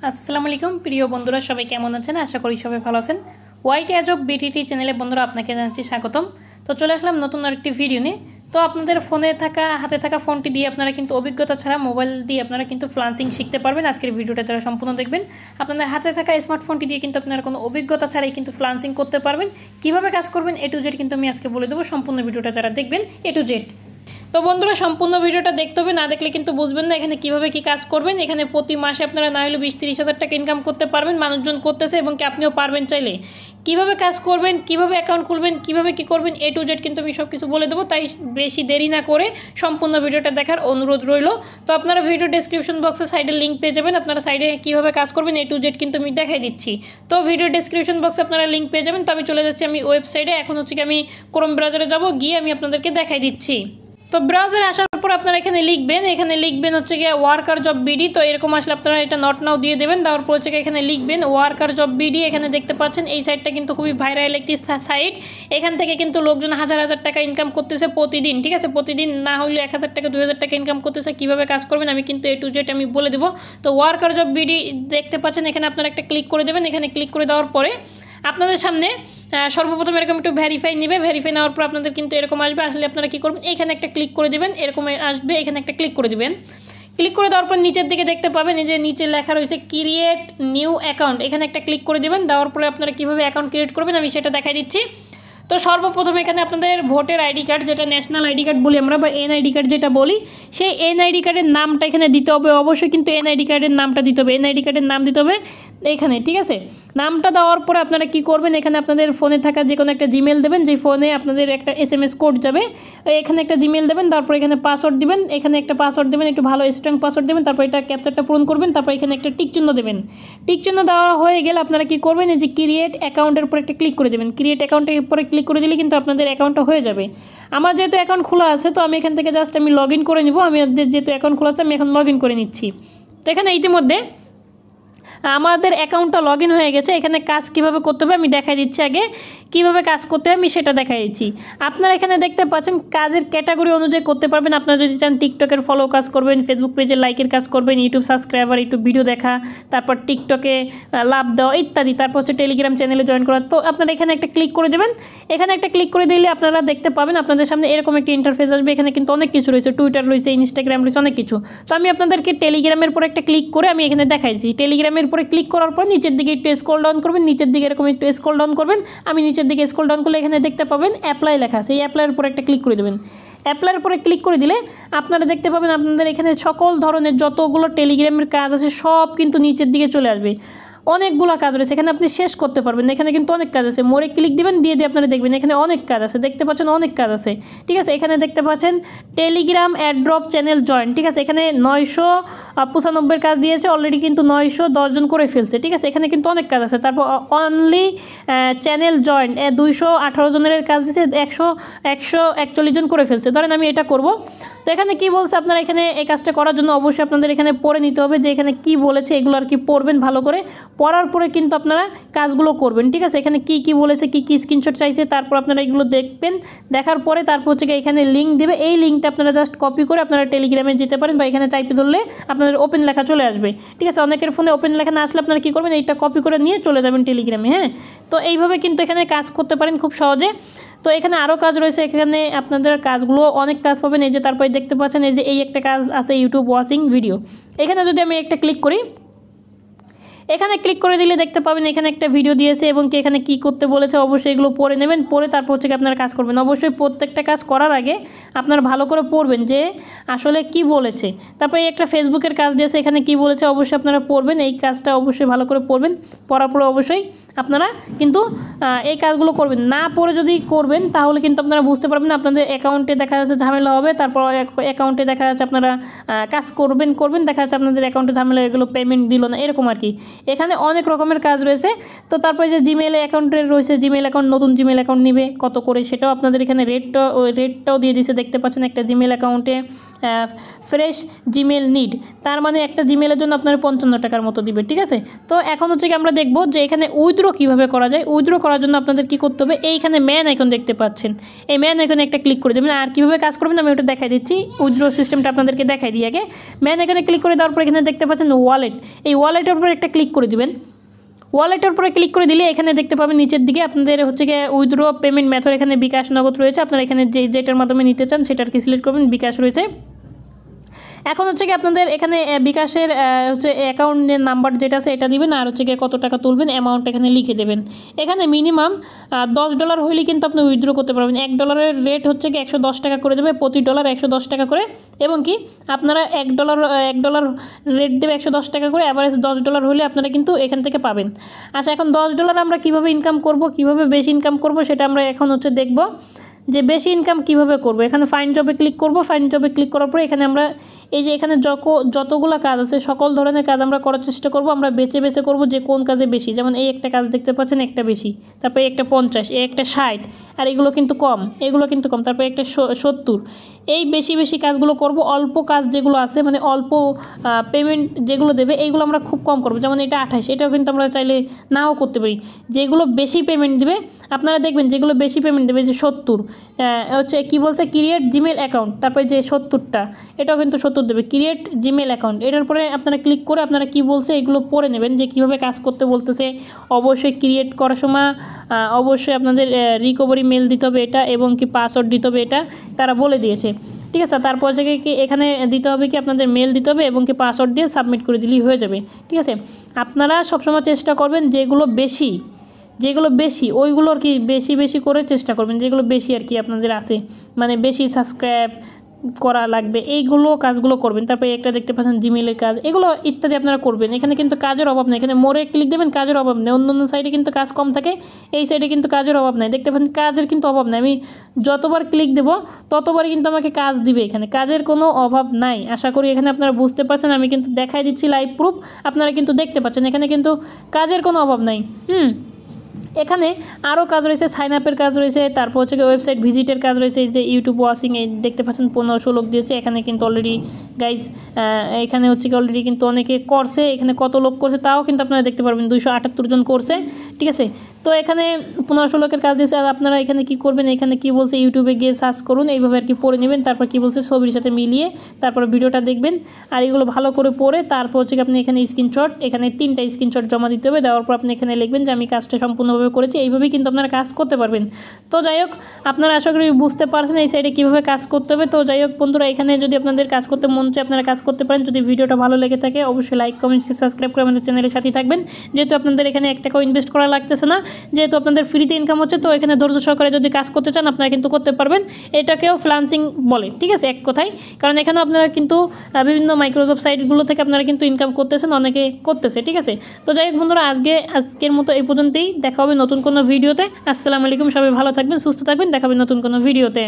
আসসালামু আলাইকুম প্রিয় বন্ধুরা, সবাই কেমন আছেন? আশা করি সবাই ভালো আছেন। হোয়াইট এজ অফ বিটিটি চ্যানেলে বন্ধুরা আপনাকে জানাচ্ছি স্বাগতম। তো চলে আসলাম নতুন আরেকটি ভিডিও নিয়ে। তো আপনাদের হাতে থাকা ফোনটি দিয়ে আপনারা কিন্তু অভিজ্ঞতা ছাড়া মোবাইল দিয়ে আপনারা কিন্তু ফ্লান্সিং শিখতে পারবেন। আজকের ভিডিওটা যারা সম্পূর্ণ দেখবেন, আপনাদের হাতে থাকা স্মার্টফোনটি দিয়ে কিন্তু আপনারা কোনো অভিজ্ঞতা ছাড়াই কিন্তু ফ্লান্সিং করতে পারবেন। কিভাবে কাজ করবেন A to Z কিন্তু আমি আজকে বলে দেবো। সম্পূর্ণ ভিডিওটা যারা দেখবেন A to Z। তো বন্ধুরা, সম্পূর্ণ ভিডিওটা দেখতে হবে, না দেখলে কিন্তু বুঝবেন না এখানে কিভাবে কি কাজ করবেন। এখানে প্রতি মাসে আপনারা না হলে 20-30 হাজার টাকা ইনকাম করতে পারবেন, মানুষজন করতেছে এবং কি আপনিও পারবেন চাইলে। কিভাবে কাজ করবেন, কিভাবে অ্যাকাউন্ট খুলবেন, কিভাবে কি করবেন A to Z কিন্তু আমি সব কিছু বলে দেবো। তাই বেশি দেরি না করে সম্পূর্ণ ভিডিওটা দেখার অনুরোধ রইল। তো আপনারা ভিডিও ডেসক্রিপশন বক্সে সাইডে লিঙ্ক পেয়ে যাবেন। আপনারা সাইডে কিভাবে কাজ করবেন A to Z কিন্তু আমি দেখাই দিচ্ছি। তো ভিডিও ডেসক্রিপশন বক্সে আপনারা লিঙ্ক পেয়ে যাবেন। তো আমি চলে যাচ্ছি আমি ওয়েবসাইটে। এখন হচ্ছে কি আমি ক্রোম ব্রাউজারে যাব, গিয়ে আমি আপনাদেরকে দেখাই দিচ্ছি। তো ব্রাউজারে আসার পর আপনারা এখানে লিখবেন হচ্ছে গিয়ে ওয়ার্কার জব বিডি। তো এরকম আসলে আপনারা এটা নট নাও দিয়ে দেবেন। দেওয়ার পর হচ্ছে এখানে লিখবেন ওয়ার্কার জব বিডি। এখানে দেখতে পাচ্ছেন এই সাইটটা কিন্তু খুবই ভাইরাল একটি সাইট। এখান থেকে কিন্তু লোকজন হাজার হাজার টাকা ইনকাম করতেছে প্রতিদিন, ঠিক আছে? প্রতিদিন না হলে 1000 টাকা 2000 টাকা ইনকাম করতেছে। কীভাবে কাজ করবেন আমি কিন্তু A to Z আমি বলে দেবো। তো ওয়ার্কার জব বিডি দেখতে পাচ্ছেন, এখানে আপনারা একটা ক্লিক করে দেবেন। এখানে ক্লিক করে দেওয়ার পরে আপনাদের সামনে সর্বপ্রথম এরকম একটু ভেরিফাই নেবে। ভেরিফাই নেওয়ার পর আপনাদের কিন্তু এরকম আসবে। আসলে আপনারা কী করবেন, এখানে একটা ক্লিক করে দেবেন। এরকম আসবে, এখানে একটা ক্লিক করে দেবেন। ক্লিক করে দেওয়ার পর নিচের দিকে দেখতে পাবেন এই যে নিচে লেখা রয়েছে ক্রিয়েট নিউ অ্যাকাউন্ট। এখানে একটা ক্লিক করে দেবেন। দেওয়ার পরে আপনারা কীভাবে অ্যাকাউন্ট ক্রিয়েট করবেন আমি সেটা দেখাই দিচ্ছি। তো সর্বপ্রথম এখানে আপনাদের ভোটার আইডি কার্ড, যেটা ন্যাশনাল আইডি কার্ড বলি আমরা, বা NID কার্ড যেটা বলি, সেই NID কার্ডের নামটা এখানে দিতে হবে। অবশ্যই কিন্তু NID কার্ডের নামটা দিতে হবে। NID কার্ডের নাম দিতে হবে এখানে, ঠিক আছে? নামটা দেওয়ার পরে আপনারা কি করবেন, এখানে আপনাদের ফোনে থাকা যে কোনো একটা জিমেল দেবেন। যে ফোনে আপনাদের একটা SMS কোড যাবে, এখানে একটা জিমেল দেবেন। তারপর এখানে পাসওয়ার্ড দিবেন। এখানে একটা পাসওয়ার্ড দেবেন, একটু ভালো স্ট্রং পাসওয়ার্ড দেবেন। তারপর এটা ক্যাপচারটা পূরণ করবেন। তারপর এখানে একটা টিক চিহ্ন দেবেন। টিক চিহ্ন দেওয়া হয়ে গেলে আপনারা কি করবেন, এই যে ক্রিয়েট অ্যাকাউন্টের উপর একটা ক্লিক করে দেবেন। ক্রিয়েট অ্যাকাউন্টের উপরে ক্লিক করে দিলে কিন্তু আপনাদের অ্যাকাউন্টটা হয়ে যাবে। আমার যেহেতু অ্যাকাউন্ট খোলা আছে, তো আমি এখান থেকে জাস্ট আমি লগ ইন করে নিব। আমি যেহেতু অ্যাকাউন্ট খোলা আছে, আমি এখন লগ ইন করে নিচ্ছি। তো এখানে ইতিমধ্যে আমাদের অ্যাকাউন্টটা লগ ইন হয়ে গেছে। এখানে কাজ কিভাবে করতে হবে আমি দেখাই দিচ্ছি। আগে কিভাবে কাজ করতে হবে আমি সেটা দেখাই দিচ্ছি। আপনারা এখানে দেখতে পাচ্ছেন কাজের ক্যাটাগরি অনুযায়ী করতে পারবেন। আপনারা যদি চান টিকটকের ফলো কাজ করবেন, ফেসবুক পেজের লাইকের কাজ করবেন, ইউটিউব সাবস্ক্রাইবার, ইউটিউব ভিডিও দেখা, তারপর টিকটকে লাভ দেওয়া ইত্যাদি, তারপর হচ্ছে টেলিগ্রাম চ্যানেলে জয়েন করা। তো আপনারা এখানে একটা ক্লিক করে দেবেন। এখানে একটা ক্লিক করে দিলে আপনারা দেখতে পাবেন আপনাদের সামনে এরকম একটা ইন্টারফেস আসবে। এখানে কিন্তু অনেক কিছু রয়েছে, টুইটার রয়েছে, ইনস্টাগ্রাম রয়েছে, অনেক কিছু। তো আমি আপনাদেরকে টেলিগ্রামের পর একটা ক্লিক করে আমি এখানে দেখাইছি। টেলিগ্রামের পরে ক্লিক করার পর নিচের দিকে একটু স্ক্রল ডাউন করবেন। নিচের দিকে এরকম একটু স্ক্রল ডাউন করবেন। আমি নিচের দিকে স্ক্রল ডাউন করলে এখানে দেখতে পাবেন অ্যাপ্লাই লেখা আছে। এই অ্যাপ্লাইয়ের উপরে একটা ক্লিক করে দেবেন। অ্যাপ্লাইয়ের উপরে ক্লিক করে দিলে আপনারা দেখতে পাবেন আপনাদের এখানে সকল ধরনের যতগুলো টেলিগ্রামের কাজ আছে সব কিন্তু নিচের দিকে চলে আসবে। অনেকগুলো কাজ রয়েছে, এখানে আপনি শেষ করতে পারবেন। এখানে কিন্তু অনেক কাজ আছে। মোড়ে ক্লিক দিবেন, দিয়ে আপনারা দেখবেন এখানে অনেক কাজ আছে। দেখতে পাচ্ছেন অনেক কাজ আছে, ঠিক আছে? এখানে দেখতে পাচ্ছেন টেলিগ্রাম অ্যাড্রপ চ্যানেল জয়েন, ঠিক আছে? এখানে 995 কাজ দিয়েছে অলরেডি, কিন্তু 910 জন করে ফেলছে, ঠিক আছে? এখানে কিন্তু অনেক কাজ আছে। তারপর অনলি চ্যানেল জয়েন 218 জনের কাজ দিয়েছে, 141 জন করে ফেলছে। ধরেন আমি এটা করব। তো এখানে কী বলছে, আপনারা এখানে এই কাজটা করার জন্য অবশ্যই আপনাদের এখানে পড়ে নিতে হবে যে এখানে কী বলেছে। এগুলো আর কি পড়বেন ভালো করে। পড়ার পরে কিন্তু আপনারা কাজগুলো করবেন, ঠিক আছে? এখানে কী বলেছে, কী স্ক্রিনশট চাইছে, তারপর আপনারা এগুলো দেখবেন। দেখার পরে তারপর হচ্ছে এখানে লিঙ্ক দেবে। এই লিঙ্কটা আপনারা জাস্ট কপি করে আপনারা টেলিগ্রামে যেতে পারেন, বা এখানে চাইপে ধরলে আপনাদের ওপেন লেখা চলে আসবে, ঠিক আছে? অনেকের ফোনে ওপেন লেখা না আসলে আপনারা কী করবেন, এইটা কপি করে নিয়ে চলে যাবেন টেলিগ্রামে। হ্যাঁ, তো এইভাবে কিন্তু এখানে কাজ করতে পারেন খুব সহজে। তো এখানে আরও কাজ রয়েছে। এখানে আপনাদের কাজগুলো অনেক কাজ পাবেন। এই যে তারপরে দেখতে পাচ্ছেন এই যে এই একটা কাজ আছে, ইউটিউব ওয়াচিং ভিডিও। এখানে যদি আমি একটা ক্লিক করি, এখানে ক্লিক করে দিলে দেখতে পাবেন এখানে একটা ভিডিও দিয়েছে এবং কি এখানে কী করতে বলেছে অবশ্যই এগুলো পড়ে নেবেন। পড়ে তারপর হচ্ছে আপনারা কাজ করবেন। অবশ্যই প্রত্যেকটা কাজ করার আগে আপনারা ভালো করে পড়বেন যে আসলে কি বলেছে। তারপরে এই একটা ফেসবুকের কাজ দিয়েছে, এখানে কি বলেছে অবশ্যই আপনারা পড়বেন। এই কাজটা অবশ্যই ভালো করে পড়বেন। পড়ার পরে অবশ্যই আপনারা কিন্তু এই কাজগুলো করবেন। না পড়ে যদি করবেন তাহলে কিন্তু আপনারা বুঝতে পারবেন না, আপনাদের অ্যাকাউন্টে দেখা যাচ্ছে ঝামেলা হবে। তারপর অ্যাকাউন্টে দেখা যাচ্ছে আপনারা কাজ করবেন দেখা যাচ্ছে আপনাদের অ্যাকাউন্টে ঝামেলা, এগুলো পেমেন্ট দিল না, এরকম আর কি। এখানে অনেক রকমের কাজ রয়েছে। তো তারপরে যে জিমেল অ্যাকাউন্টের রয়েছে, জিমেল অ্যাকাউন্ট, নতুন জিমেল অ্যাকাউন্ট নিবে কত করে সেটাও আপনাদের এখানে রেটটাও দিয়ে দিয়েছে। দেখতে পাচ্ছেন একটা জিমেল অ্যাকাউন্টে ফ্রেশ জিমেল নিড, তার মানে একটা জিমেলের জন্য আপনার 55 টাকার মতো দিবে, ঠিক আছে? তো এখন হচ্ছে কি আমরা দেখব যে এখানে উইথড্র উইথড্র কীভাবে করা যায়, উইথড্র করার জন্য আপনাদের কী করতে হবে, এইখানে ম্যান আইকন দেখতে পাচ্ছেন, এই ম্যান আইকনে একটা ক্লিক করে দেবেন। আর কীভাবে কাজ করবেন আমি ওটা দেখাই দিচ্ছি, উইথড্র সিস্টেমটা আপনাদেরকে দেখাই দিই আগে। ম্যান আইকনে ক্লিক করে দেওয়ার পর এখানে দেখতে পাচ্ছেন ওয়ালেট, এই ওয়ালেটের উপর একটা ক্লিক করে দেবেন। ওয়ালেটের উপরে ক্লিক করে দিলে এখানে দেখতে পাবেন নিচের দিকে আপনাদের হচ্ছে গিয়ে উইথড্র পেমেন্ট মেথড, এখানে বিকাশ, নগদ রয়েছে। আপনারা এখানে যেটার মাধ্যমে নিতে চান সেটার কি সিলেক্ট করবেন, বিকাশ রয়েছে। এখন হচ্ছে কি আপনাদের এখানে বিকাশের হচ্ছে অ্যাকাউন্টের নাম্বার যেটা আছে এটা দিবেন, আর হচ্ছে গিয়ে কত টাকা তুলবেন অ্যামাউন্ট এখানে লিখে দেবেন। এখানে মিনিমাম $10 হইলে কিন্তু আপনি উইথড্র করতে পারবেন। $1 রেট হচ্ছে কি 110 টাকা করে দেবে, প্রতি ডলার 110 টাকা করে, এবং কি আপনারা $1 রেট দেবে 110 টাকা করে, অ্যাভারেজ $10 হলে আপনারা কিন্তু এখান থেকে পাবেন। আচ্ছা, এখন $10 আমরা কীভাবে ইনকাম করব, কীভাবে বেশি ইনকাম করব সেটা আমরা এখন হচ্ছে দেখব যে বেশি ইনকাম কিভাবে করব। এখানে ফাইন্ড জবে ক্লিক করব। ফাইন্ড জবে ক্লিক করার পরে এখানে আমরা এই যে এখানে যতগুলো কাজ আছে সকল ধরনের কাজ আমরা করার চেষ্টা করব। আমরা বেছে বেছে করব যে কোন কাজে বেশি, যেমন এই একটা কাজ দেখতে পাচ্ছেন একটা বেশি, তারপরে একটা 50, এই একটা 60, আর এগুলো কিন্তু কম, তারপরে একটা 70। এই বেশি বেশি কাজগুলো করব। অল্প কাজ যেগুলো আছে মানে অল্প পেমেন্ট যেগুলো দেবে এইগুলো আমরা খুব কম করব, যেমন এটা 28, এটাও কিন্তু আমরা চাইলে নাও করতে পারি। যেগুলো বেশি পেমেন্ট দেবে আপনারা দেখবেন, যেগুলো বেশি পেমেন্ট দেবে যে 70 হচ্ছে কি বলছে, ক্রিয়েট জিমেল অ্যাকাউন্ট, তারপরে যে 70টা এটাও কিন্তু 70 দেবে, ক্রিয়েট জিমেল অ্যাকাউন্ট। এটার পরে আপনারা ক্লিক করে আপনারা কি বলছে এগুলো পড়ে নেবেন যে কীভাবে কাজ করতে বলতেছে। অবশ্যই ক্রিয়েট করার সময় অবশ্যই আপনাদের রিকভারি মেল দিতে হবে এটা, এবং কি পাসওয়ার্ড দিতে হবে এটা তারা বলে দিয়েছে, ঠিক আছে। তারপর থেকে কি এখানে দিতে হবে কি আপনাদের মেল দিতে হবে এবং কি পাসওয়ার্ড দিয়ে সাবমিট করে দিলেই হয়ে যাবে, ঠিক আছে। আপনারা সবসময় চেষ্টা করবেন যেগুলো বেশি ওইগুলো আর কি বেশি বেশি করে চেষ্টা করবেন, যেগুলো বেশি আর কি আপনাদের আছে, মানে বেশি সাবস্ক্রাইব করা লাগবে এইগুলো কাজগুলো করবেন। তারপরে একটা দেখতে পাচ্ছেন জিমেলের কাজ, এগুলো ইত্যাদি আপনারা করবেন। এখানে কিন্তু কাজের অভাব নেই, এখানে মোড়ে ক্লিক দেবেন, কাজের অভাব নেই। অন্য সাইডে কিন্তু কাজ কম থাকে, এই সাইডে কিন্তু কাজের অভাব নেই। দেখতে পাচ্ছেন কাজের কিন্তু অভাব নেই, আমি যতবার ক্লিক দেব ততবারই কিন্তু আমাকে কাজ দিবে, এখানে কাজের কোনো অভাব নাই। আশা করি এখানে আপনারা বুঝতে পারছেন, আমি কিন্তু দেখাই দিচ্ছি লাইভ প্রুফ, আপনারা কিন্তু দেখতে পাচ্ছেন এখানে কিন্তু কাজের কোনো অভাব নাই। এখানে আরও কাজ রয়েছে, সাইন আপের কাজ রয়েছে, তারপর হচ্ছে ওয়েবসাইট ভিজিটের কাজ রয়েছে, যে ইউটিউব ওয়াচিং এই দেখতে পাচ্ছেন 1500 লোক দিয়েছে। এখানে কিন্তু অলরেডি গাইজ এখানে হচ্ছে কি অলরেডি কিন্তু অনেকে করছে, এখানে কত লোক করছে তাও কিন্তু আপনারা দেখতে পারবেন, 278 জন করছে, ঠিক আছে। তো এখানে 1500 লোকের কাজ দিয়েছে। আর আপনারা এখানে কি করবেন, এখানে কি বলছে ইউটিউবে গিয়ে সার্চ করুন, এইভাবে আর কি পড়ে নেবেন। তারপর কি বলছে ছবির সাথে মিলিয়ে তারপর ভিডিওটা দেখবেন, আর এগুলো ভালো করে পড়ে তারপর হচ্ছে আপনি এখানে স্ক্রিনশট, এখানে 3টা স্ক্রিনশট জমা দিতে হবে। দেওয়ার পর আপনি এখানে লিখবেন যে আমি কাজটা সম্পূর্ণভাবে করেছি। এইভাবেই কিন্তু আপনারা কাজ করতে পারবেন। তো যাই হোক, আপনারা আশা করি বুঝতে পারছেন এই সাইডে কীভাবে কাজ করতে হবে। তো যাই হোক বন্ধুরা, এখানে যদি আপনাদের কাজ করতে মন চায় আপনারা কাজ করতে পারেন। যদি ভিডিওটা ভালো লেগে থাকে অবশ্যই লাইক, কমেন্ট, সাবস্ক্রাইব করে আমাদের চ্যানেলের সাথে থাকবেন। যেহেতু আপনাদের এখানে 1 টাকাও ইনভেস্ট করা লাগতেছে না, যেহেতু আপনাদের ফ্রিতে ইনকাম হচ্ছে, তো এখানে ধৈর্য সহকারে যদি কাজ করতে চান আপনারা কিন্তু করতে পারবেন। এটাকেও ফ্রিল্যান্সিং বলে, ঠিক আছে, এক কথায়। কারণ এখানে আপনারা কিন্তু বিভিন্ন মাইক্রোসফট সাইটগুলো থেকে আপনারা কিন্তু ইনকাম করতেছেন, অনেকে করতেছে, ঠিক আছে। তো যাই হোক বন্ধুরা, আজকের মতো এই পর্যন্তই। দেখা হবে নতুন কোনো ভিডিওতে। আসসালামু আলাইকুম, সবাই ভালো থাকবেন, সুস্থ থাকবেন, দেখা হবে নতুন কোনো ভিডিওতে।